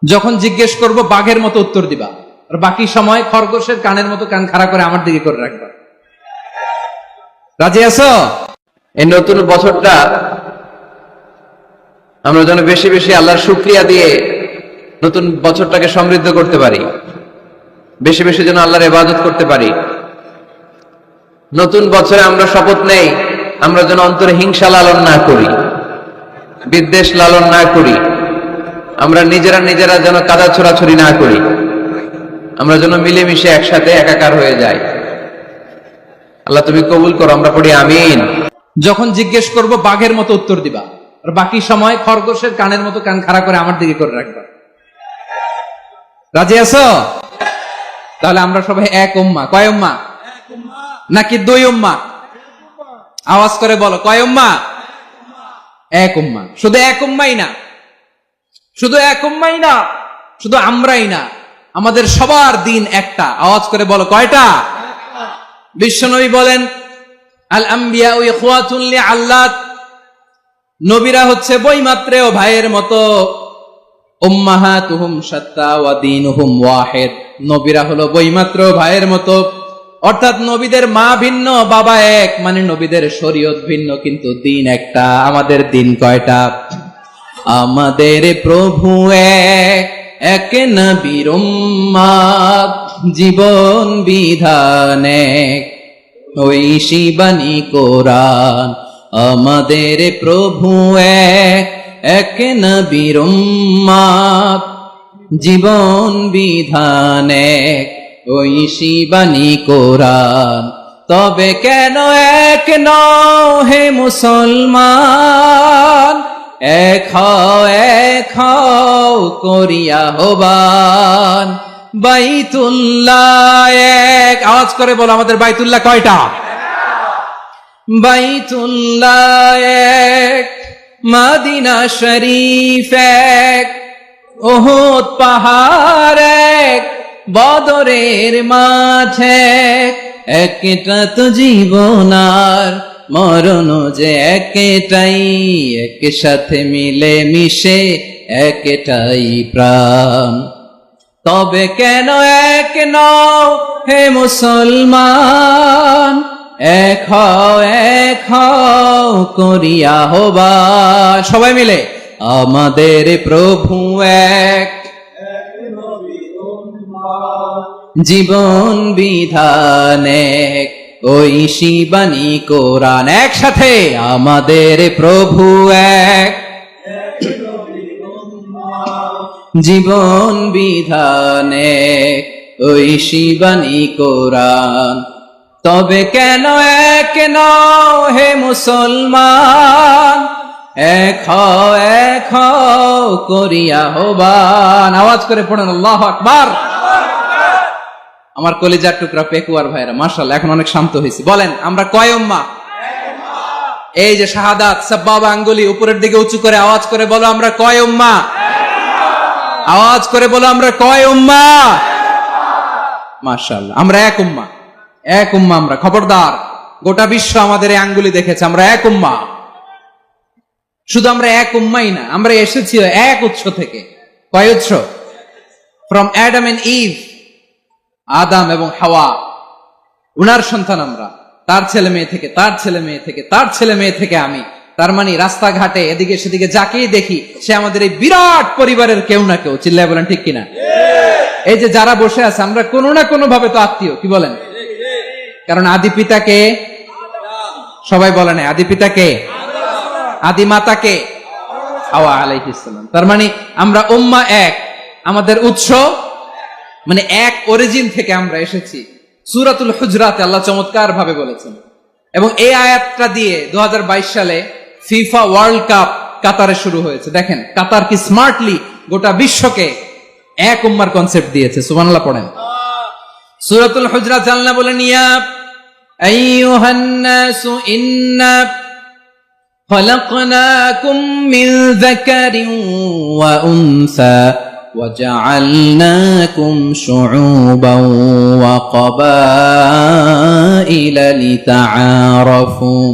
যখন জিজ্ঞেস করব বাঘের মতো উত্তর দিবা, আর বাকি সময় খরগোশের কানের মতো কান খাড়া করে আমার দিকে করে রাখবা। রাজি আছো? এই নতুন বছরটা আমরা যেন বেশি বেশি আল্লাহর শুকরিয়া দিয়ে নতুন বছরটাকে সমৃদ্ধ করতে পারি, বেশি বেশি যেন আল্লাহর ইবাদত করতে পারি। নতুন বছরে আমরা শপথ নেই, আমরা যেন অন্তরে হিংসা লালন না করি, বিদ্বেষ লালন না করি, আমরা নিজেরা যেন কাদা ছোড়াছড়ি না করি, আমরা যেন মিলেমিশে একসাথে একাকার হয়ে যাই। আল্লাহ তুমি কবুল করো, আমরা পড়ি আমিন। যখন জিজ্ঞেস করব বাঘের মতো উত্তর দিবা, আর বাকি সময় খরগোশের কানের মতো কান খাড়া করে আমার দিকে করে রাখবা। রাজি আছো? তাহলে আমরা সবাই এক উম্মাহ। কয় উম্মাহ? নাকি দুই উম্মাহ? আওয়াজ করে বলো, কয় উম্মাহ? এক উম্মাহ। শুধু এক উম্মাই না, শুধু এক উম্মাই না, শুধু আমরাই না, আমাদের সবার দিন একটা। আওয়াজ করে বলো, কয়টা? বিশ্বনবী বলেন, আল আম্বিয়া ইখওয়াতুন লিআল্লাত, নবীরা হচ্ছে বৈমাত্রেয় ভাইয়ের মতো। উম্মাহাতুহুম শাত্তা ওয়া দীনুহুম ওয়াহিদ, নবীরা হলো বৈমাত্রেয় ভাইয়ের মতো। অর্থাৎ নবীদের মা ভিন্ন, বাবা এক, মানে নবীদের শরীয়ত ভিন্ন, কিন্তু দিন একটা। আমাদের দিন কয়টা? আমাদের প্রভু এক, এক নবীর উম্মত, জীবন বিধান এক, ঐশী বাণী কোরআন। আমাদের প্রভু এক, এক নবীর উম্মত, জীবন বিধান এক, ঐশী বাণী কোরআন। তবে কেন এক নও হে মুসলমান, এক হও করিয়া হবান। বাইতুল্লাহ এক, আওয়াজ করে বলো, আমাদের বাইতুল্লাহ কয়টা? বাইতুল্লাহ এক, মদিনা শরীফ এক, উহুদ পাহাড় এক, বদরের মাঝে একটা তো জীবন আর মরণ যে একটাই, একসাথে মিলে মিশে একটাই প্রাণ। তবে কেন এক নও হে মুসলমান, এক হও করিয়া হবান। সবাই মিলে, আমাদের প্রভু এক, জীবন বিধান এক, ঐশী বাণী কোরআন। একসাথে, আমাদের প্রভু এক, জীবন বিধান এক, ঐশী বাণী কোরআন। তবে কেন এক নও হে মুসলমান, এক হও করিয়া হবান। আওয়াজ করে পড়েন আল্লাহু আকবার। আমার কলিজার টুকরা পেকুয়ার ভাইরা, মাশাআল্লাহ, এখন অনেক শান্ত হয়েছি। বলেন, আমরা কয় উম্মাহ? এই যে শাহাদাত, সাব্বাবা আঙ্গুলি উপরের দিকে উঁচু করে আওয়াজ করে বলো, আমরা কয় উম্মাহ? আওয়াজ করে বলো, আমরা কয় উম্মাহ? মাশাআল্লাহ, আমরা এক উম্মাহ, এক উম্মাহ আমরা। খবরদার, গোটা বিশ্ব আমাদের এই আঙ্গুলি দেখেছে, আমরা এক উম্মাহ। শুধু আমরা এক উম্মাই না, আমরা এসেছি এক উৎস থেকে। কয় উৎস? ফ্রম অ্যাডাম এন্ড ইভ, আদম এবং হাওয়া, উনার সন্তান আমরা। তার ছেলে মেয়ে থেকে, তার ছেলে মেয়ে থেকে, তার ছেলে মেয়ে থেকে আমি। তার মানে রাস্তাঘাটে এদিকে সেদিকে যাকেই দেখি, সে আমাদের এই বিরাট পরিবারের কেউ না কেউ। চিল্লায় বলেন ঠিক কিনা? এই যে যারা বসে আছে, আমরা কোনো না কোনো ভাবে তো আত্মীয়। কি বলেন? কারণ আদি পিতাকে, সবাই বলে না, আদি পিতাকে, আদি মাতাকে, হাওয়া আলাইহিস সালাম। তার মানে আমরা উম্মাহ এক, আমাদের উৎস মানে এক অরিজিন থেকে আমরা এসেছি। সূরাতুল হুজরাতে আল্লাহ চমৎকার ভাবে বলেছেন, এবং এই আয়াতটা দিয়ে 2022 সালে ফিফা ওয়ার্ল্ড কাপ কাতারে শুরু হয়েছে। দেখেন কাতার কি স্মার্টলি গোটা বিশ্বকে এক উম্মার কনসেপ্ট দিয়েছে। সুবহানাল্লাহ পড়েন। সূরাতুল হুজরাত আল্লাহ বলেন, ইয়া আইয়ুহান নাসু ইন্না খলাকনাকুম মিন যাকারিন ওয়া উনসা وجعلناكم شعوبا وقبائل لتعارفوا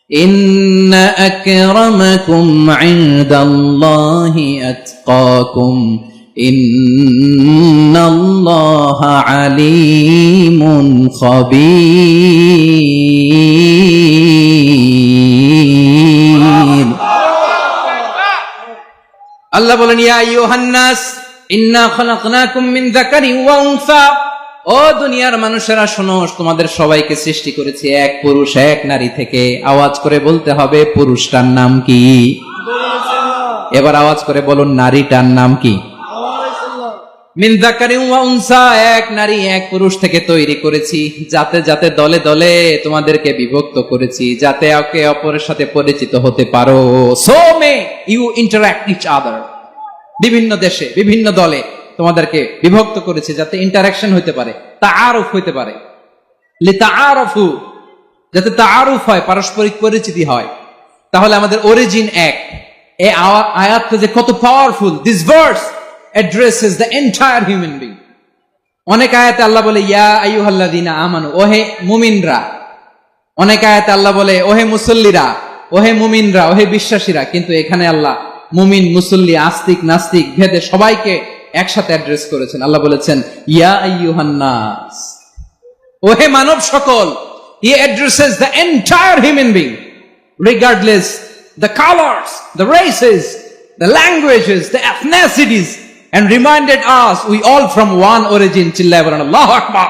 ইন্না আকরামাকুম ইনদাল্লাহি আতকাকুম ইন্নাল্লাহা আলীমুন খাবীর। আল্লাহ বলেন, ইয়া আইয়ুহান নাস ইন্না খলাকনাকুম মিন যাকারিন ওয়া উনসা। ও দুনিয়ার মানুষেরা শোনো, তোমাদের সবাইকে সৃষ্টি করেছি এক পুরুষ এক নারী থেকে। আওয়াজ করে বলতে হবে, পুরুষটার নাম কি? এবার আওয়াজ করে বলুন, নারীটার নাম কি? মিন যাকারিন ওয়া উনসা, এক নারী এক পুরুষ থেকে তৈরি করেছি। যাতে যাতে দলে দলে তোমাদেরকে বিভক্ত করেছি, যাতে একে অপরের সাথে পরিচিত হতে পারো। So may you interact each other. বিভিন্ন দেশে বিভিন্ন দলে তোমাদেরকে বিভক্ত করেছে যাতে ইন্টারাকশন হইতে পারে, তাআরুফ হইতে পারে। লিতাআরফু, যাতে তাআরুফ হয়, পারস্পরিক পরিচিতি হয়। তাহলে আমাদের অরিজিন এক। এই আয়াতটা যে কত powerful! This verse addresses the entire human being. অনেক আয়াতে আল্লাহ বলে ইয়া আইয়ুহাল্লাযীনা আমানু, ওহে মুমিনরা। অনেক আয়াতে আল্লাহ বলে ওহে মুসল্লিরা, ওহে মুমিনরা, ওহে বিশ্বাসীরা। কিন্তু এখানে আল্লাহ মুমিন মুসল্লি আস্তিক নাস্তিক ভেদে সবাইকে একসাথে অ্যাড্রেস করেছেন। আল্লাহ বলেছেন ইয়া আইয়ুহান নাস, ওহে মানব সকল। হি addresses the entire human being regardless the colours, the races, the languages, the এথনিসিটিস, and reminded us we all from one origin. চিল্লায়ে বলেন আল্লাহু আকবার।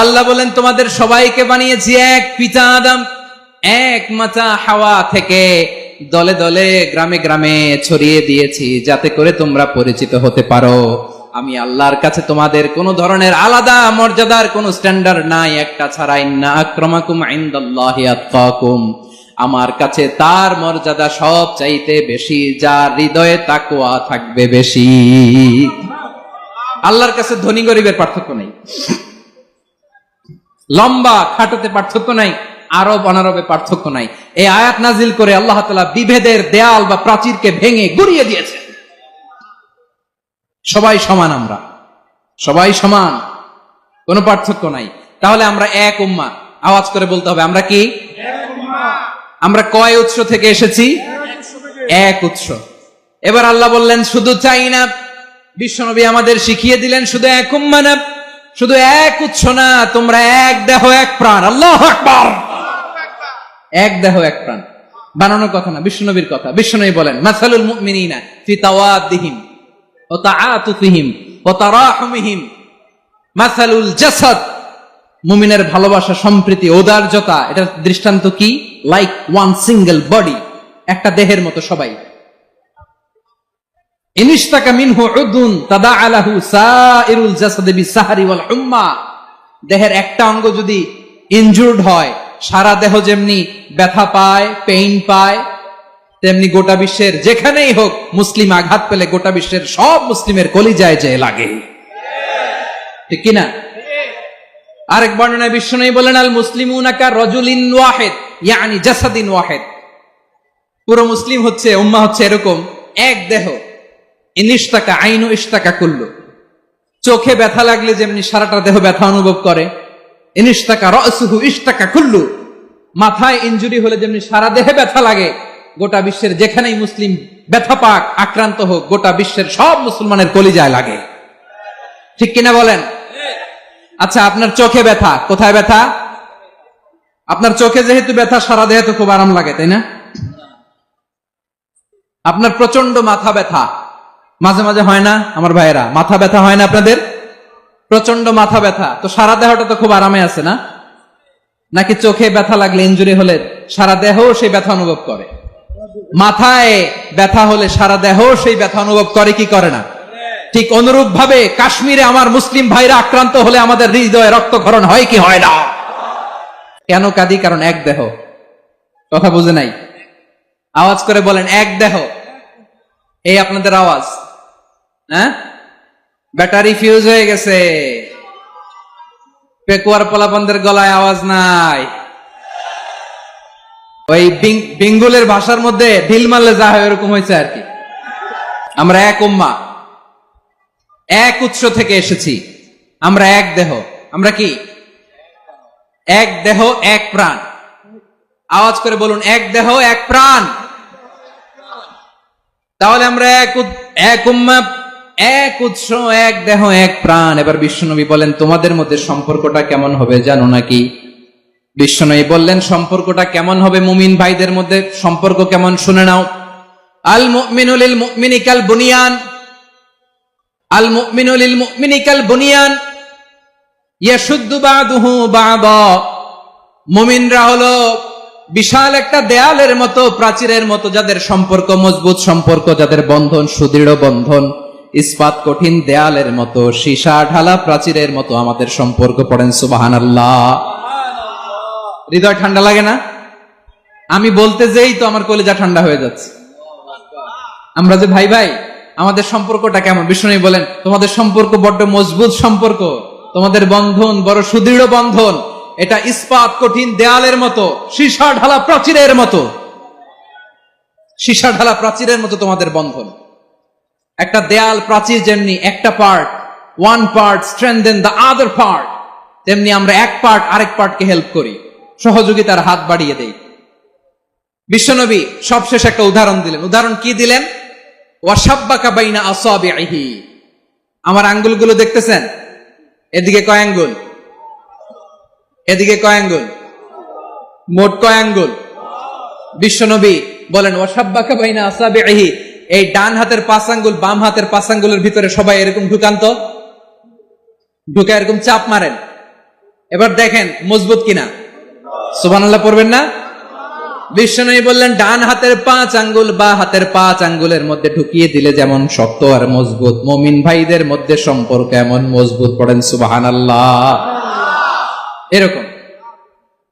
আল্লাহ বলেন তোমাদের সবাইকে বানিয়েছি এক পিতা আদম, এক মাতা হাওয়া থেকে। দলে দলে গ্রামে গ্রামে ছড়িয়ে দিয়েছি যাতে করে তোমরা পরিচিত হতে পারো। আমি আল্লাহর কাছে তোমাদের কোন ধরনের আলাদা মর্যাদার কোন স্ট্যান্ডার্ড নাই, একটা ছাড়া। ইন্না আকরামাকুম ইনদাল্লাহি আতকাকুম, আমার কাছে তার মর্যাদা সব চাইতে বেশি, যার হৃদয়ে তাকওয়া থাকবে বেশি। আল্লাহর কাছে ধনী গরিবের পার্থক্য নেই, লম্বা খাটোতে পার্থক্য নাই, আরব অনারবে পার্থক্য নাই। এই আয়াত নাজিল করে আল্লাহ তাআলা বিভেদের দেয়াল বা প্রাচীরকে ভেঙে গুড়িয়ে দিয়েছে। সবাই সমান, আমরা সবাই সমান, কোনো পার্থক্য নাই। তাহলে আমরা এক উম্মাহ। আওয়াজ করে বলতে হবে, আমরা কি? আমরা কয় উৎস থেকে এসেছি? এক উৎস। এবার আল্লাহ বললেন শুধু চাই না, বিশ্বনবী আমাদের শিখিয়ে দিলেন শুধু এক উম্মাহ না, শুধু এক উৎস না, তোমরা এক দেহ এক প্রাণ। আল্লাহু আকবার। এক দেহ এক প্রাণ বানানোর কথা না, বিশ্বনবীর কথা। বিশ্বনবী বলেন মাসালুল মুমিনিনা ফি তাওয়াদ্দিহিম ওয়া তাআতুফিহিম ওয়া তারাহুমিহিম মাসালুল জাসাদ। মুমিনের ভালোবাসা, সম্প্রীতি, ঔদার্যতা, এটার দৃষ্টান্ত কি? লাইক ওয়ান সিঙ্গেল বডি, একটা দেহের মতো সবাই। ইনিশতাকা মিনহু উদুন তাদাআ লাহু সাইরুল জাসাদি বিসাহরি ওয়াল হুম্মা। দেহের একটা অঙ্গ যদি ইনজুরড হয়, সারা দেহ যেমনি ব্যথা পায়, পেইন পায়, তেমনি গোটা বিশ্বের যেখানেই হোক মুসলিম আঘাত পেলে গোটা বিশ্বের সব মুসলিমের কলিজায় যে লাগে, ঠিক কিনা? আরেক বর্ণনায় বিশ্বনবী বলেন আল মুসলিমুনা কা রাজুলিন ওয়াহিদ ইয়ানি জাসাদিন ওয়াহিদ। পুরো মুসলিম হচ্ছে, উম্মাহ হচ্ছে এরকম এক দেহ। ইনিশতাকা আইনু ইশতাকা কুল্লু। চোখে ব্যথা লাগলে যেমনি সারাটা দেহ ব্যথা অনুভব করে, ইনিশতাকা রাসুহু ইশতাকা কুল্লু। মাথায় ইনজুরি হলে যেমনি সারা দেহে ব্যথা লাগে, গোটা বিশ্বের যেখানেই মুসলিম ব্যথা পাক, আক্রান্ত হোক, গোটা বিশ্বের সব মুসলমানের কলিজায় লাগে, ঠিক কিনা বলেন? আচ্ছা, আপনার চোখে ব্যথা, কোথায় ব্যথা? আপনার চোখে যেহেতু ব্যথা, সারা দেহে তো খুব আরাম লাগে, তাই না? আপনার প্রচন্ড মাথা ব্যথা মাঝে মাঝে হয় না আমার ভাইয়েরা? মাথা ব্যথা হয় না আপনাদের? প্রচন্ড মাথা ব্যথা, তো সারা দেহটা তো খুব আরামে আছে না? নাকি চোখে ব্যথা লাগলে, ইনজুরি হলে সারা দেহ সেই ব্যথা অনুভব করে? মাথায় ব্যথা হলে সারা দেহ সেই ব্যথা অনুভব করে কি করে না? ঠিক অনুরূপ ভাবে কাশ্মীরে আমার মুসলিম ভাইরা আক্রান্ত হলে আমাদের হৃদয়ে রক্তক্ষরণ হয় কি হয় না? কেন কাঁদি? কারণ এক দেহ। কথা বুঝে নাই? আওয়াজ করে বলেন এক দেহ। এই আপনাদের আওয়াজ, হ্যাঁ? ব্যাটারি ফিউজ হয়ে গেছে, পেকুয়ার পোলাপানদের গলায় আওয়াজ নাই। ওই বেঙ্গলের ভাষার মধ্যে ঢিল মারলে যা হয় এরকম হয়েছে আর কি। আমরা এক উম্মাহ, এক উৎস থেকে এসেছি, আমরা এক দেহ। আমরা কি? এক দেহ এক প্রাণ। আওয়াজ করে বলুন, এক দেহ এক প্রাণ। তাহলে আমরা এক উম্মাহ, এক উৎস, এক দেহ এক প্রাণ। এবার বিশ্বনবী বলেন, তোমাদের মধ্যে সম্পর্কটা কেমন হবে জানো নাকি? বিশ্বনবী বললেন, সম্পর্কটা কেমন হবে? মুমিন ভাইদের মধ্যে সম্পর্ক কেমন শুনে নাও। আল মুমিনু লিল মুমিনি কাল বুনিয়ান, আল মুমিনু লিল মুমিনি কাল বুনিয়ান ইয়াশুদ্দু বা'দুহু বা'দা। মুমিনরা হলো বিশাল একটা দেয়ালের মতো, প্রাচীরের মতো, যাদের সম্পর্ক মজবুত সম্পর্ক, যাদের বন্ধন সুদৃঢ় বন্ধন, ইস্পাত কঠিন দেয়ালের মতো, সীসা ঢালা প্রাচীরের মতো আমাদের সম্পর্ক। পড়েন সুবহানাল্লাহ। হৃদয় ঠান্ডা লাগে না? আমি বলতে যেই তো আমার কলিজা ঠান্ডা হয়ে যাচ্ছে। আমরা যে ভাই ভাই, আমাদের সম্পর্কটা কেমন? বিষ্ণু বলেন, তোমাদের সম্পর্ক বড্ড মজবুত সম্পর্ক, তোমাদের বন্ধন বড় সুদৃঢ় বন্ধন, এটা ইস্পাত কঠিন দেয়ালের মতো, সীসা ঢালা প্রাচীরের মতো, সীসা ঢালা প্রাচীরের মতো তোমাদের বন্ধন। একটা দেয়াল প্রাচীর যেমনি একটা part, one part strengthen the other part, তেমনি আমরা এক পার্ট আরেক পার্টকে হেল্প করি, সহযোগিতার হাত বাড়িয়ে দেই। বিশ্বনবী সবশেষ একটা উদাহরণ দিলেন। উদাহরণ কি দিলেন? ওয়াসাব্বাকা বাইনা আসাবিহি। আমার আঙ্গুলগুলো দেখতেছেন? এদিকে কয় আঙ্গুল, এদিকে কয় আঙ্গুল, মোট কয় আঙ্গুল? বিশ্বনবী বলেন, ওয়াসাব্বাকা বাইনা আসাবিহি, এই ডান হাতের 5 আঙ্গুল বাম হাতের 5 আঙ্গুলের ভিতরে সবাই এরকম ঢুকান তো, ঢুকে এরকম চাপ মারেন। এবার দেখেন মজবুত কিনা। সুবহানাল্লাহ পড়বেন না? বিশ্বনবী বললেন, ডান হাতের 5 আঙ্গুল বা হাতের 5 আঙ্গুলের মধ্যে ঢুকিয়ে দিলে যেমন শক্ত আর মজবুত, মুমিন ভাইদের মধ্যে সম্পর্ক এমন মজবুত। পড়েন সুবহানাল্লাহ। এরকম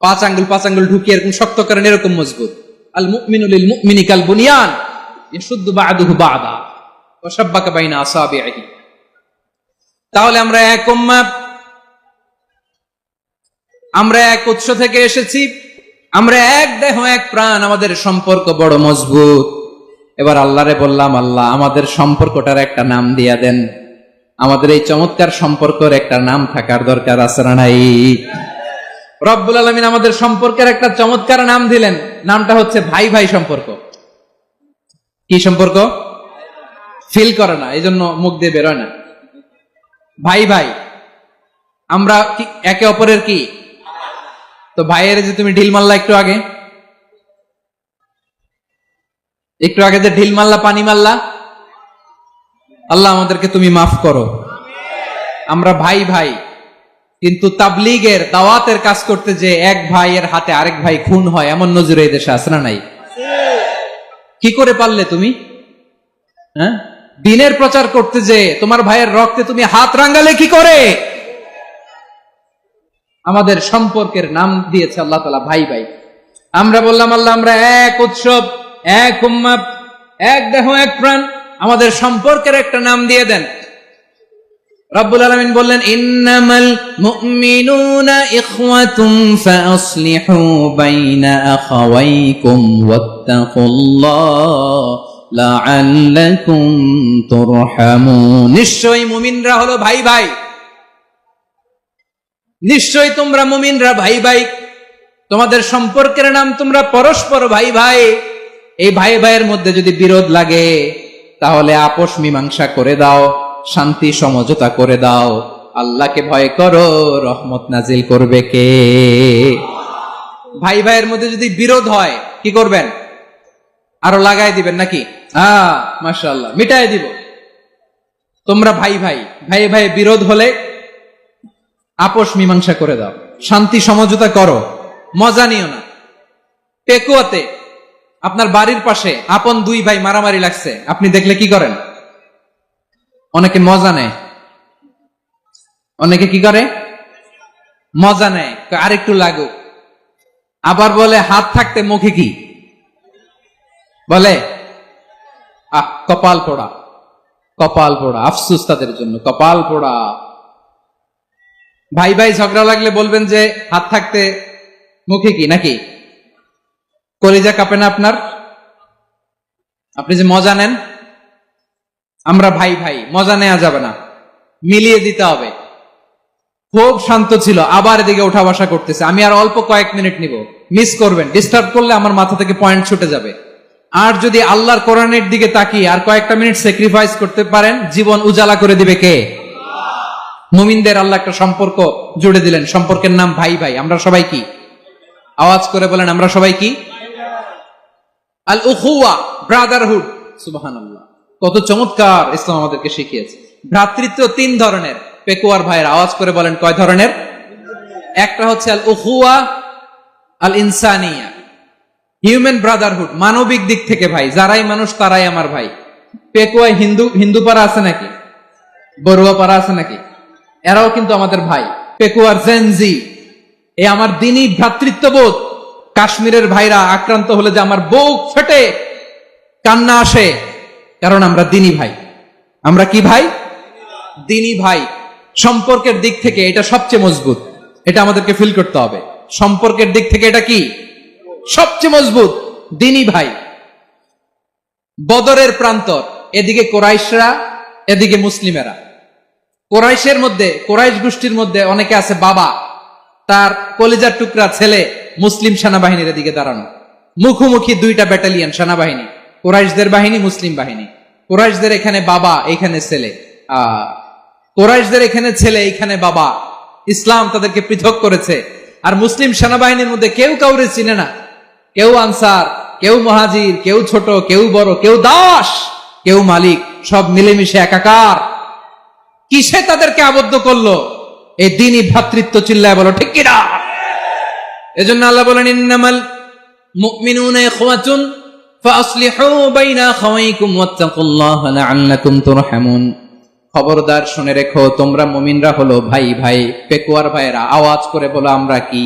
5 আঙ্গুল ঢুকিয়ে এরকম শক্ত করেন, এরকম মজবুত। আল মুমিনু লিল মুমিনি কাল বুনিয়ান ইয়াশুদ্দু বা'দুহু বা'দা ওয়া শাব্বাকা বাইনা আসাবিহি। তাহলে আমরা এক উম্মাহ, আমরা এক উৎস থেকে এসেছি, আমরা এক দেহ এক প্রাণ, আমাদের সম্পর্ক বড় মজবুত। এবার আল্লাহরে বললাম, আল্লাহ আমাদের সম্পর্কটার একটা নাম দিয়া দেন। আমাদের এই চমৎকার সম্পর্কের একটা নাম থাকার দরকার আছে না নাই? রব্বুল আলামিন আমাদের সম্পর্কের একটা চমৎকার নাম দিলেন। নামটা হচ্ছে ভাই ভাই সম্পর্ক। কি সম্পর্ক? ফিল করে না, এই জন্য মুখ দিয়ে বেরোয় না। ভাই ভাই, আমরা কি একে অপরের কি? তো ভাইয়ের যে তুমি ঢিল মারলা একটু আগে, যে ঢিল মারলা, পানি মারলা, আল্লাহ আমাদেরকে তুমি মাফ করো। আমরা ভাই ভাই, কিন্তু তাবলীগের দাওয়াতের কাজ করতে যে এক ভাইয়ের হাতে আরেক ভাই খুন হয়, এমন নজরে এই দেশে আছে না নাই? কি করে পারলে তুমি? হ্যাঁ, দিনের প্রচার করতে যে তোমার ভাইয়ের রক্তে তুমি হাত রাঙ্গালে কি করে? আমাদের সম্পর্কের নাম দিয়েছে আল্লাহ তাআলা ভাই ভাই। আমরা বললাম, আল্লাহ আমরা এক উৎসব, এক উম্মাহ, এক দেহ এক প্রাণ, আমাদের সম্পর্কের একটা নাম দিয়ে দেন। রব্বুল আলামিন বললেন, ইন্নামাল মুমিনুনা ইখওয়াতুন ফাআসলিহু বাইনা আখাওয়াইকুম ওয়াত্তাকুল্লাহ লাআল্লাকুম তুরহামুন। নিশ্চয়ই মুমিনরা হলো ভাই ভাই, নিশ্চয়ই তোমরা মুমিনরা ভাই ভাই, তোমাদের সম্পর্কের নাম তোমরা পরস্পর ভাই ভাই। এই ভাই ভাইয়ের মধ্যে যদি বিরোধ লাগে তাহলে আপোষ মীমাংসা করে দাও, শান্তি সমঝোতা করে দাও। আল্লাহকে ভয় করো, রহমত নাজিল করবে কে? ভাই ভাইয়ের মধ্যে যদি বিরোধ হয় কি করবেন? আরো লাগাই দিবেন নাকি? মাশাআল্লাহ, মিটাই দিব। তোমরা ভাই ভাই, ভাই ভাই বিরোধ হলে আপোষ মীমাংসা করে দাও, শান্তি সমঝোতা করো, মজা নিও না। পেকুয়াতে আপনার বাড়ির পাশে আপন 2 ভাই মারামারি লাগছে, আপনি দেখলে কি করেন? অনেকে মজা নেয়। অনেকে কি করে? মজা নেয়, আরেকটু লাগুক। আবার বলে হাত থাকতে মুখে কি বলে? কপাল পোড়া, কপাল পোড়া। আফসোস তাদের জন্য, কপাল পোড়া। ভাই ভাই ঝগড়া লাগলে বলবেন যে হাত থাকতে মুখে কি, নাকি? কলিজা কাঁপে না আপনার? আপনি যে মজা নেন। আমরা ভাই ভাই, মজা নেওয়া যাবে না, মিলিয়ে দিতে হবে। খুব শান্ত ছিল, আবার এদিকে ওঠা বসা করতেছে, আমি আর অল্প কয়েক মিনিট নিব, মিস করবেন, ডিস্টার্ব করলে আমার মাথা থেকে পয়েন্ট ছুটে যাবে। আর যদি আল্লাহর কোরআনের দিকে তাকিয়ে আর কয়েকটা মিনিট স্যাক্রিফাইস করতে পারেন, জীবন উজালা করে দিবে কে? মুমিনদের আল্লাহ একটা সম্পর্ক জুড়ে দিলেন, সম্পর্কের নাম ভাই ভাই। আমরা সবাই কি? আওয়াজ করে বলেন, আমরা সবাই কি? আল উখুয়া, ব্রাদারহুড। সুবহানাল্লাহ, কত চমৎকার ইসলাম আমাদেরকে শিখিয়েছে। ভ্রাতৃত্ব তিন ধরনের। পেকুয়ার ভাইয়ের আওয়াজ করে বলেন, কয় ধরনের? একটা হচ্ছে আল উখুয়া আল ইনসানিয়া, হিউম্যান ব্রাদারহুড, মানবিক দিক থেকে ভাই, যারাই মানুষ তারাই আমার ভাই। পেকুয়ায় হিন্দু পাড়া আছে নাকি? বড়ুয়া পাড়া আছে নাকি? এরাও কিন্তু আমাদের ভাই। পেকুয়ার জেনজি, এ আমার দিনী ভ্রাতৃত্ববোধ। কাশ্মীরের ভাইরা আক্রান্ত হলে যে আমার বুক ফেটে কান্না আসে, কারণ আমরা দিনী ভাই। আমরা কি ভাই? দিনী ভাই। সম্পর্কের দিক থেকে এটা সবচেয়ে মজবুত, এটা আমাদেরকে ফিল করতে হবে। সম্পর্কের দিক থেকে এটা কি? সবচেয়ে মজবুত, দিনী ভাই। বদরের প্রান্তর, এদিকে কোরাইশরা, এদিকে মুসলিমেরা। কোরাইশের মধ্যে, কোরাইশ গোষ্ঠীর মধ্যে অনেকে আছে বাবা, তার কলিজার টুকরা ছেলে মুসলিম সেনাবাহিনীর এদিকে দাঁড়ানো, মুখোমুখি দুইটা ব্যাটালিয়ন সেনাবাহিনী, কোরাইশদের বাহিনী, মুসলিম বাহিনী। কোরাইশদের এখানে বাবা, এখানে ছেলে। কোরাইশদের এখানে ছেলে, এখানে বাবা। ইসলাম তাদেরকে পৃথক করেছে। আর মুসলিম সেনাবাহিনীর মধ্যে কেউ কাউরে চিনে না, কেউ আনসার, কেউ মুহাজির, কেউ ছোট, কেউ বড়, কেউ দাস, কেউ মালিক, সব মিলেমিশে একাকার। কিসে তাদেরকে আবদ্ধ করলো? এই দ্বীনি ভ্রাতৃত্ব। চিল্লায় বলো ঠিক কিনা? এজন্য আল্লাহ বলেন, ইন্নামাল মুমিনুনা ইখওয়াতুন ফাসলিহু বাইনা আখাওয়াইকুম ওয়াত্তাকুল্লাহা লাআল্লাকুম তুরহামুন। খবরদার শুনে রেখো, তোমরা মুমিনরা হলো ভাই ভাই। পেকুয়ার ভাইরা আওয়াজ করে বলো, আমরা কি?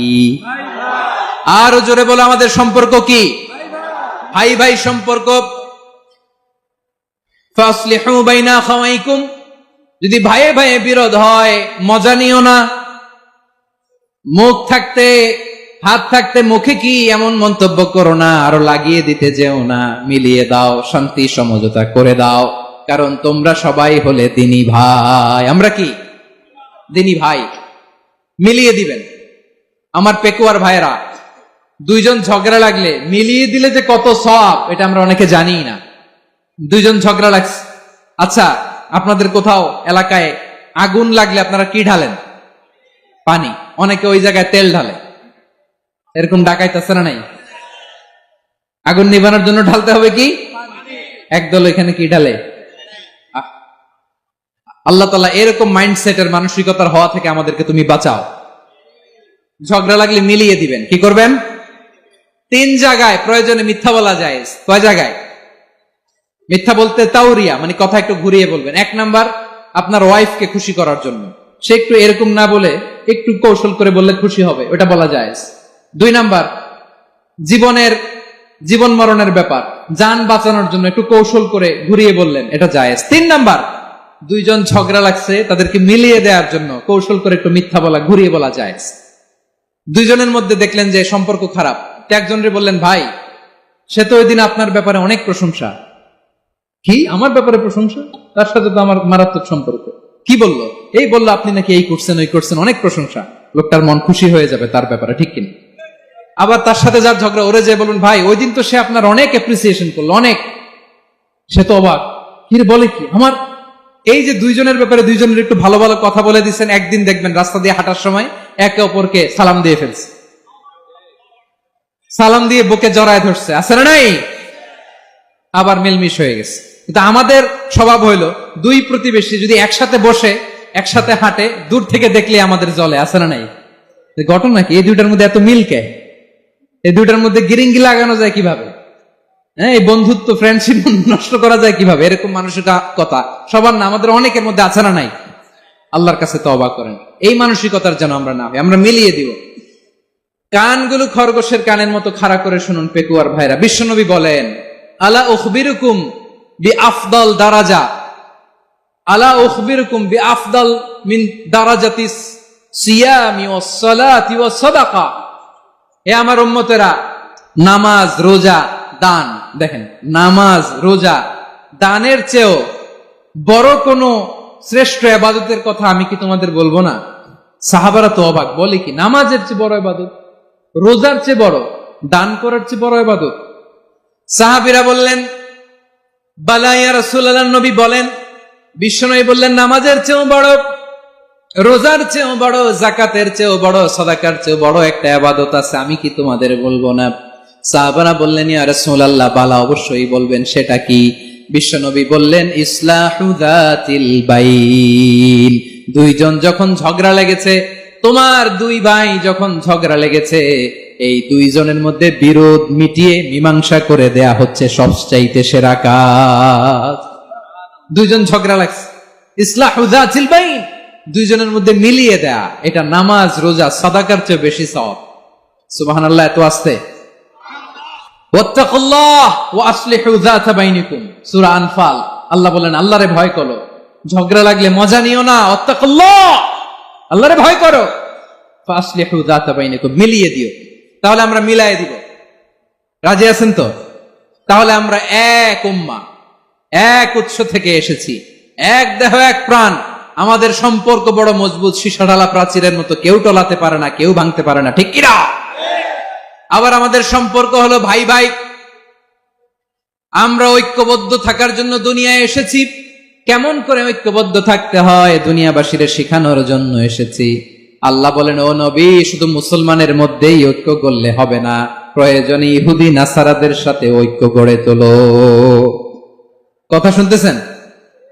আরো জোরে বলো, আমাদের সম্পর্ক কি? ভাই ভাই সম্পর্ক। ফাসলিহু বাইনা আখাওয়াইকুম, যদি ভাইয়ে ভাইয়ে বিরোধ হয় মজা নিও না। মুখ থাকতে, হাত থাকতে মুখে কি এমন মন্তব্য করো না, আরো লাগিয়ে দিতে যেও না। মিলিয়ে দাও, শান্তি সমঝোতা করে দাও, কারণ তোমরা সবাই হলে দিনী ভাই। আমরা কি? দিনী ভাই। মিলিয়ে দিবেন। আমার পেকুয়ার ভাইয়েরা, দুইজন ঝগড়া লাগলে মিলিয়ে দিলে যে কত সওয়াব, এটা আমরা অনেকে জানি না। দুইজন ঝগড়া লাগছে, আচ্ছা আপনাদের কোথাও এলাকায় আগুন লাগলে আপনারা কি ঢালেন? পানি। অনেকে ওই জায়গায় তেল ঢালে। এরকম ডাকাইত আছে না নাই? আগুন নিভানোর জন্য ঢালতে হবে কি? একদল এখানে কি ঢালে? আল্লাহ তাআলা এরকম মাইন্ডসেটের, মানসিকতার হওয়া থেকে আমাদেরকে তুমি বাঁচাও। ঝগড়া লাগলে মিলিয়ে দিবেন। কি করবেন? তিন জায়গায় প্রয়োজনে মিথ্যা বলা যায়। কয় জায়গায় মিথ্যা বলতে? তাওরিয়া, মানে কথা একটু ঘুরিয়ে বলবেন। এক নাম্বার, আপনার ওয়াইফকে খুশি করার জন্য, সে একটু এরকম না বলে একটু কৌশল করে বললে খুশি হবে, ওটা বলা যায়। দুই নাম্বার, জীবন মরণের ব্যাপার, জান বাঁচানোর জন্য একটু কৌশল করে ঘুরিয়ে বললেন, এটা জায়েজ। তিন নাম্বার, দুইজন ঝগড়া লাগছে, তাদেরকে মিলিয়ে দেওয়ার জন্য কৌশল করে একটু মিথ্যা বলা, ঘুরিয়ে বলা জায়েজ। দুইজনের মধ্যে দেখলেন যে সম্পর্ক খারাপ, একজনরে বললেন, ভাই সে তো ওই দিন আপনার ব্যাপারে অনেক প্রশংসা। কি? আমার ব্যাপারে প্রশংসা? তার সাথে তো আমার মারাত্মক সম্পর্ক। কি বললো? এই বললো আপনি নাকি এই করছেন, ওই করছেন, অনেক প্রশংসা। লোকটার মন খুশি হয়ে যাবে তার ব্যাপারে, ঠিক কিনা? আবার তার সাথে যার ঝগড়া, ওরে যে বলুন, ভাই ওই দিন তো সে আপনার অনেক অ্যাপ্রিসিয়েশন করলো, অনেক। সে তো অবাক, কি বলে কি আমার? এই যে দুইজনের ব্যাপারে দুইজনের একটু ভালো ভালো কথা বলে দিচ্ছেন, একদিন দেখবেন রাস্তা দিয়ে হাঁটার সময় একে অপরকে সালাম দিয়ে ফেলছে, সালাম দিয়ে বুকে জড়ায় ধরছে, আছে না নাই? আবার মিলমিশ হয়ে গেছে। কিন্তু আমাদের স্বভাব হইলো, দুই প্রতিবেশী যদি একসাথে বসে একসাথে হাঁটে, দূর থেকে দেখলে আমাদের জলে, আছে না নাই? ঘটনা কি? এই দুইটার মধ্যে এত মিল কে? এই দুইটার মধ্যে গিরিঙ্গি লাগানো যায় কিভাবে? হ্যাঁ, এই বন্ধুত্ব, ফ্রেন্ডশিপ নষ্ট করা যায় কিভাবে? এরকম মানসিকতা সবার না, আমাদের অনেকের মধ্যে আছে না নাই? আল্লাহর কাছে তওবা করেন, এই মানসিকতার যেন আমরা না হই, আমরা মিলিয়ে দিব। কানগুলো খরগোশের কানের মতো খাড়া করে শুনুন পেকুয়ার ভাইরা। বিশ্বনবী বলেন, আলা উখবিরুকুম বিআফদাল দারাজা, আলা উখবিরুকুম বিআফদাল মিন দারাজাতিস সিয়ামি ওয়াস সালাতি ওয়াস সাদাকা। হে আমার উম্মতেরা, নামাজ, রোজা, দান, দেখেন নামাজ, রোজা, দানের চেয়েও বড় কোন শ্রেষ্ঠ ইবাদতের কথা আমি কি তোমাদের বলবো না? সাহাবারা তো অবাক, বলে কি নামাজের চেয়ে বড় ইবাদত? রোজার চেয়ে বড়, দান করার চেয়ে বড় ইবাদত? সাহাবীরা বললেন, বালা ইয়া রাসূলুল্লাহ, নবী বলেন। বিশ্বনবী বললেন, নামাজের চেয়েও বড়, রোজার চেয়েও বড়, যাকাতের চেয়েও বড়, সাদাকার চেয়েও বড় একটা ইবাদত আছে, আমি কি তোমাদের বলবো না? সাহাবারা বললেন, ইয়া রাসূলুল্লাহ, বালা, অবশ্যই বলবেন, সেটা কি? বিশ্বনবী বললেন, ইসলাহু যাতিল বাইন। দুইজন যখন ঝগড়া লেগেছে, তোমার দুই ভাই যখন ঝগড়া লেগেছে, এই দুইজনের মধ্যে বিরোধ মিটিয়ে মীমাংসা করে দেয়া হচ্ছে সবচাইতে সেরা কাজ। দুইজন ঝগড়া লাগছে, ইসলাহু যাতিল বাইন, দুইজনের মধ্যে মিলিয়ে দেয়া, এটা নামাজ, রোজা, সাদাকার চেয়ে বেশি সওয়াব। সুবহানাল্লাহ। এত আসতে ওয়াত্তাকুল্লাহ ওয়া আসলিহু যাতা বাইনিকুম, সূরা আনফাল। আল্লাহ বলেন, আল্লাহরে ভয় করো, ঝগড়া লাগলে মজা নিও না, ওয়াত্তাকুল্লাহ, আল্লাহরে ভয় করো, ফাসলিহু যাতা বাইনিকুম, মিলিয়ে দিও। তাহলে আমরা মিলাই দিব, রাজি আছেন তো? তাহলে আমরা এক উম্মাহ, এক উৎস থেকে এসেছি, এক দেহ এক প্রাণ, আমাদের সম্পর্ক বড় মজবুত, সীসাঢালা প্রাচীরের মতো, কেউ টলাতে পারে না, কেউ ভাঙতে পারে না, ঠিক কিনা? আবার আমাদের সম্পর্ক হলো ভাই ভাই। আমরা ঐক্যবদ্ধ থাকার জন্য দুনিয়ায় এসেছি। কেমন করে ঐক্যবদ্ধ থাকতে হয় দুনিয়াবাসীর শেখানোর জন্য এসেছি। আল্লাহ বলেন, ও নবী, শুধু মুসলমানের মধ্যেই ঐক্য করলে হবে না, প্রয়োজনে ইহুদি নাসারাদের সাথে ঐক্য গড়ে তোলো। কথা শুনতেছেন?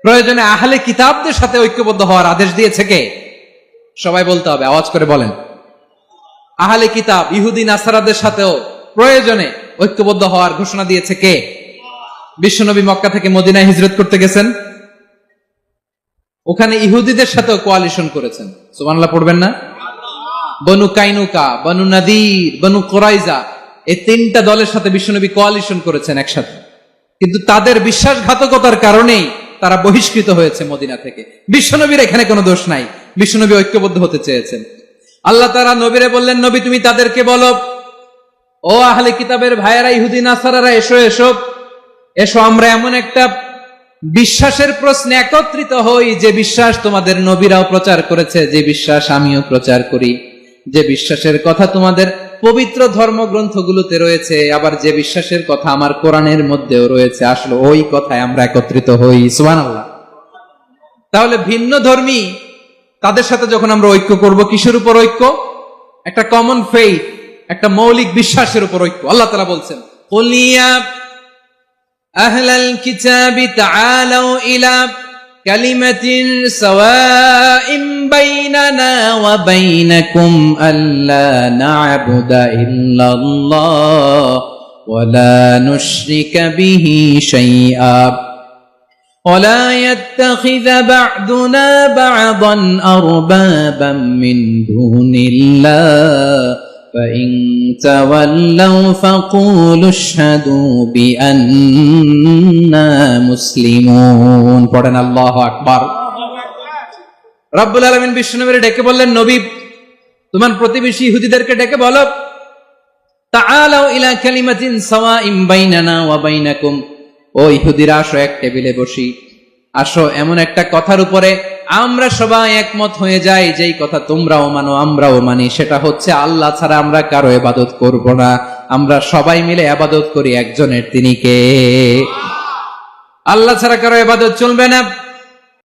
প্রয়োজনে আহলে কিতাবদের সাথে ঐক্যবদ্ধ হওয়ার আদেশ দিয়েছে কে? সবাই বলতে হবে, আওয়াজ করে বলেন। আহলে কিতাব, ইহুদি নাসারাদের সাথেও প্রয়োজনে ঐক্যবদ্ধ হওয়ার ঘোষণা দিয়েছে কে? বিশ্বনবী মক্কা থেকে মদিনায় হিজরত করতে গেছেন, ওখানে ইহুদিদের সাথেও কোয়ালিশন করেছেন। সুবহানাল্লাহ পড়বেন না? বনু কাইনুকা, বনু নাদির, বনু কুরাইজা, এই তিনটা দলের সাথে বিশ্বনবী কোয়ালিশন করেছেন একসাথে। কিন্তু তাদের বিশ্বাসঘাতকতার কারণেই তারা বহিষ্কৃত হয়েছে মদিনা থেকে। বিশ্বনবীর এখানে কোনো দোষ নাই, বিশ্বনবী ঐক্যবদ্ধ হতে চেয়েছেন। আল্লাহ তাআলা নবীরে বললেন, নবী তুমি তাদেরকে বলো, ও আহলে কিতাবের ভাইয়েরা, ইহুদি নাসারারা, এসো এসো এসো, আমরা এমন একটা বিশ্বাসের প্রশ্নে একত্রিত হই, যে বিশ্বাস তোমাদের নবীরাও প্রচার করেছে, যে বিশ্বাস আমিও প্রচার করি, যে বিশ্বাসের কথা তোমাদের পবিত্র ধর্মগ্রন্থগুলোতে রয়েছে, আবার যে বিশ্বাসের কথা আমার কোরআনের মধ্যেও রয়েছে, আসলে ওই কথায় আমরা একত্রিত হই। সুবহানাল্লাহ। তাহলে ভিন্ন ধর্মী তাদের সাথে যখন আমরা ঐক্য করব, কিসের উপর ঐক্য? একটা কমন ফেইথ, একটা মৌলিক বিশ্বাসের উপর ঐক্য। আল্লাহ তাআলা বলছেন, কুল ইয়া আহলাল কিতাবি তাআলাউ ইলা কালিমাতিন সাওয়াইন বাইনানা ওয়া বাইনাকুম আল্লা না'বুদা ইল্লাল্লাহ ওয়া লা নুশরিকা বিহি শাইআ ولا يتخذ بعضنا بعضا أربابا من دون الله فإن تولوا فقولوا اشهدوا بأننا مسلمون। পড়েন আল্লাহু আকবার। রব্বুল আলামিন বিশ্বনবীকে ডেকে বললেন, নবী তোমার প্রতিবেশী ইহুদিদেরকে ডেকে বলো, তাআলাউ ইলা কালিমাতিন সাওয়াইন বাইনানা ওয়া বাইনাকুম, ও ইহুদিরা, আসো এক টেবিলে বসি, আসো এমন একটা কথার উপরে আমরা সবাই একমত হয়ে যাই, যেই কথা তোমরাও মানো আমরাও মানি, সেটা হচ্ছে আল্লাহ ছাড়া আমরা কারো ইবাদত করব না, আমরা সবাই মিলে ইবাদত করি একজনের, তিনি কে? আল্লাহ ছাড়া কারো ইবাদত চলবে না।